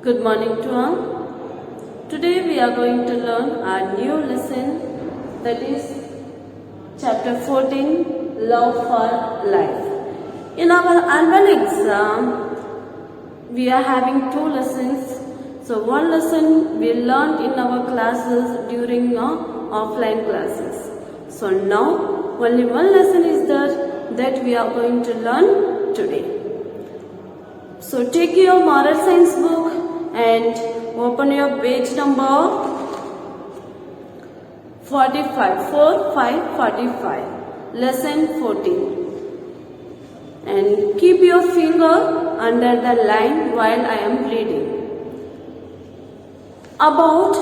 Good morning to all. Today we are going to learn our new lesson, that is chapter 14, Love for Life. In our annual exam, we are having two lessons. So one lesson we learned in our classes during our offline classes. So now only one lesson is there that we are going to learn today. So take your moral science book and open your page number 45, lesson 14, and keep your finger under the line while I am reading. About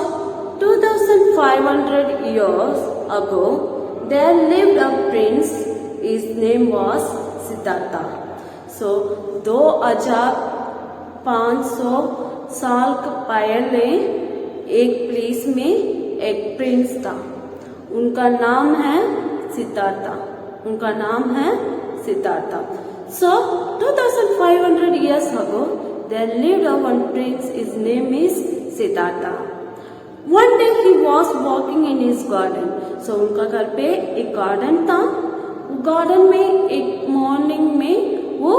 2500 years ago, there lived a prince. His name was Siddhartha. So 2500 साल पहले एक place में एक Prince था. उनका नाम है Siddhartha. So 2500 years ago there lived one prince. His name is Siddhartha. One day he was walking in his garden. So उनका घर पे एक गार्डन था. वो गार्डन में एक मॉर्निंग में वो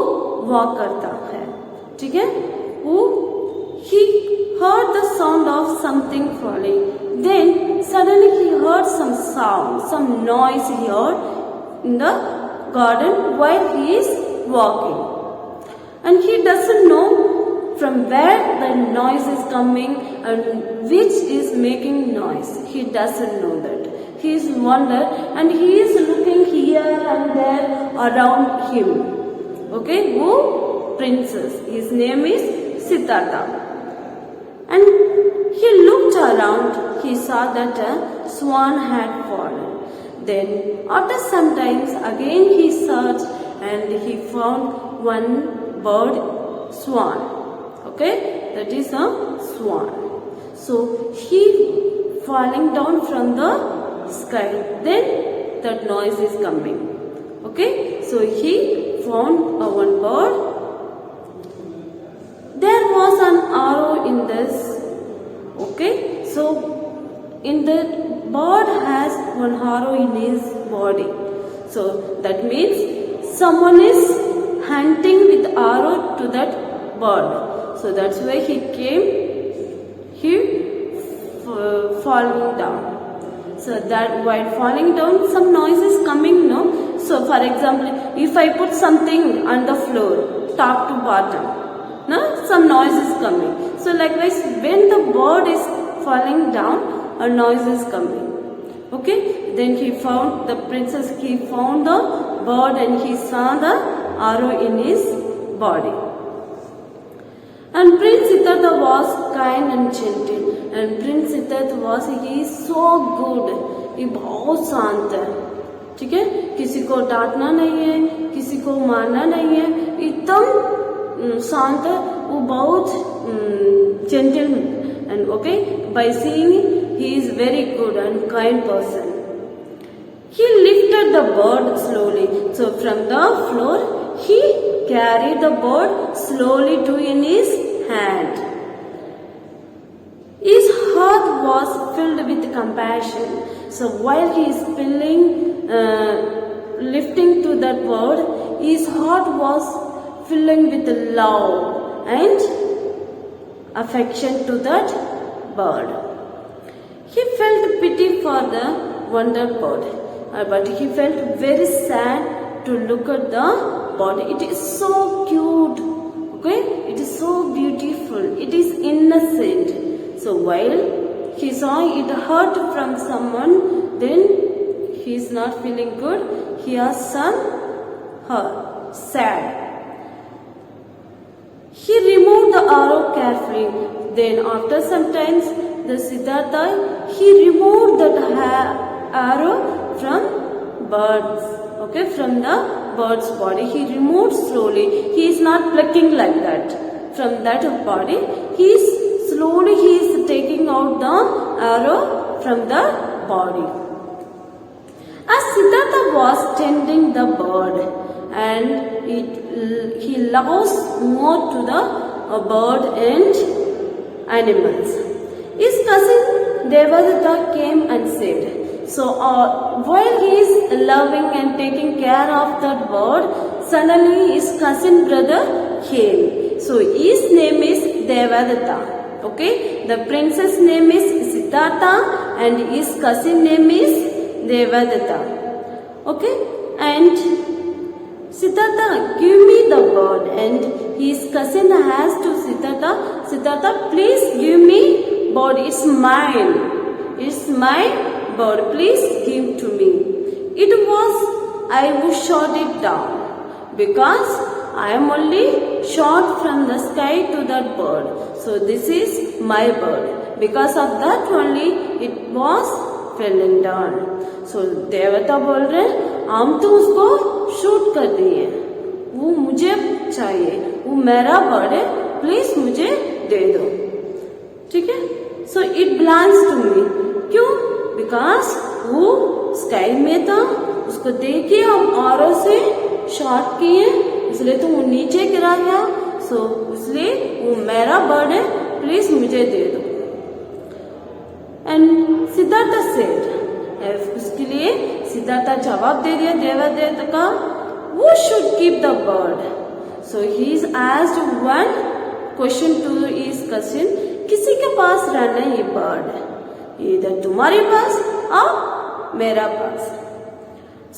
वॉक करता है. ठीक है. वो he heard the sound of something falling. Then suddenly he heard some sound, some noise he heard in the garden while he is walking. And he doesn't know from where the noise is coming and which is making noise. He doesn't know that. He is wonder and he is looking here and there around him. Okay, who? Princess. His name is Siddhartha. And he looked around. He saw that a swan had fallen. Then after some time again he searched and he found one bird, swan. Okay, that is a swan. So he falling down from the sky. Then that noise is coming. Okay, so he found one bird. There was an arrow in this. Okay, so in the bird has one arrow in his body. So that means someone is hunting with arrow to that bird. So that's why he came. He falling down. So that while falling down, some noise is coming. No. So for example, if I put something on the floor, top to bottom. No, some noise is coming. So likewise, when the bird is falling down, a noise is coming. Okay, then he found the princess. He found the bird and he saw the arrow in his body. And Prince Siddhartha was kind and gentle. And Prince Siddhartha he is so good. he बहुत शांत है. ठीक है, किसी को डांटना नहीं है, किसी को मारना नहीं है, एकदम शांत है. वो बहुत gentle and okay, by seeing he is very good and kind person. He lifted the bird slowly. So from the floor he carried the bird slowly to in his hand. His heart was filled with compassion. So while he is lifting to that bird, his heart was filling with love and affection to that bird. He felt pity for the wonder bird, but he felt very sad to look at the bird. It is so cute. Okay, it is so beautiful. It is innocent. So while he saw it hurt from someone, then he is not feeling good. He has some sad. He removed the arrow carefully. Then after some time, the Siddhartha, he removed that arrow from birds. Okay, from the bird's body. He removed slowly. He is not plucking like that. From that body, he is taking out the arrow from the body. As Siddhartha was tending the bird, and he loves more to the bird and animals. His cousin Devadatta came and said, so while he is loving and taking care of that bird, suddenly his cousin brother came. So his name is Devadatta. Okay, the princess name is Siddhartha and his cousin name is Devadatta. Okay, and Siddhartha, give me the bird, and his cousin asked to Siddhartha, Siddhartha, please give me bird, it's mine. It's my bird, please give to me. I would shot it down because I am only shot from the sky to that bird. So this is my bird. Because of that only it was fallen down. So देवता बोल रहे हम तो उसको shoot कर दिए, वो मुझे चाहिए, वो मेरा बर्ड है, प्लीज मुझे दे दो. ठीक है. So it belongs to me. क्यों? बिकॉज वो स्काई में था, उसको देखे हम औरों से शॉट किए, इसलिए तो वो नीचे गिरा गया. सो इसलिए वो मेरा बर्ड है, प्लीज मुझे दे दो. एंड सिद्धार्थ सेड, उसके लिए सिद्धार्थ जवाब दे दिया देवदत्त का, वो should keep the bird. So he is asked one question to his cousin, किसी के पास रहना है ये बर्ड, इधर तुम्हारे पास और मेरा पास.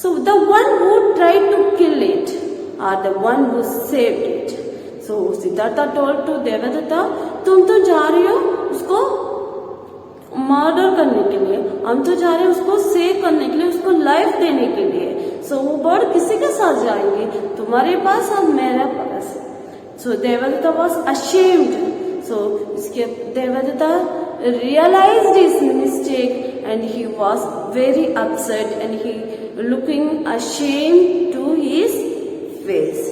So the one who tried to kill it और the one who saved it. So Siddhartha told to Devdatta, तुम तो जा रही हो उसको मर्डर करने के लिए, हम तो जा रहे हैं उसको सेव करने के लिए, उसको लाइफ देने के लिए. सो वो बर्ड किसी के साथ जाएंगे, तुम्हारे पास और मेरे पास. सो देवदत्ता वॉज अशेम्ड. सो इसके Devdatta realized his mistake and he was very upset and he looking ashamed to his face.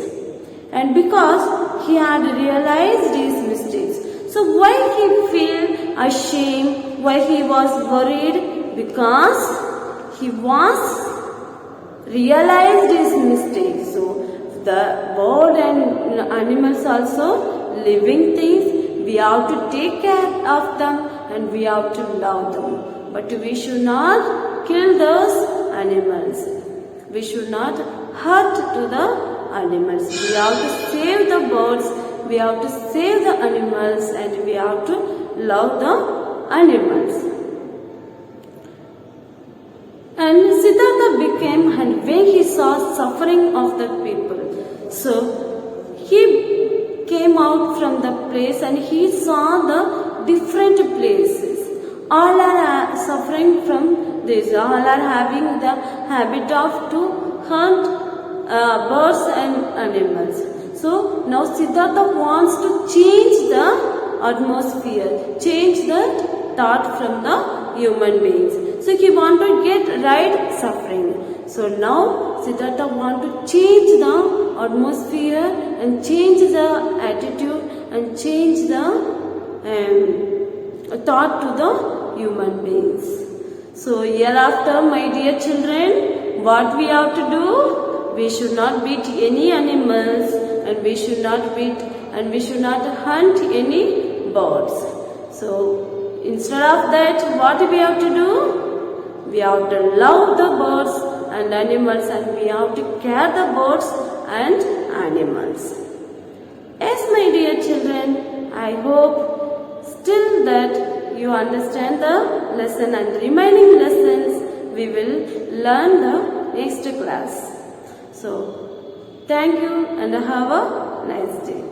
And because he had realized his mistakes, so why he feel ashamed, why he was worried? Because he was realized his mistakes. So the bird and animals also living things, we have to take care of them and we have to love them. But we should not kill those animals. We should not hurt to the animals. We have to save the birds, we have to save the animals and we have to love the animals. And Siddhartha became, and when he saw suffering of the people, so he came out from the place and he saw the different places. All are suffering from this. All are having the habit of to hunt birds and animals. So now Siddhartha wants to change the atmosphere, change that thought from the human beings. So he want to get right suffering. So now Siddhartha want to change the atmosphere and change the attitude and change the thought to the human beings. So hereafter, my dear children, what we have to do? We should not beat any animals and we should not beat and we should not hunt any birds. So instead of that, what we have to do? We have to love the birds and animals and we have to care the birds and animals. Yes, my dear children, I hope still that you understand the lesson and remaining lessons we will learn the next class. So, thank you and have a nice day.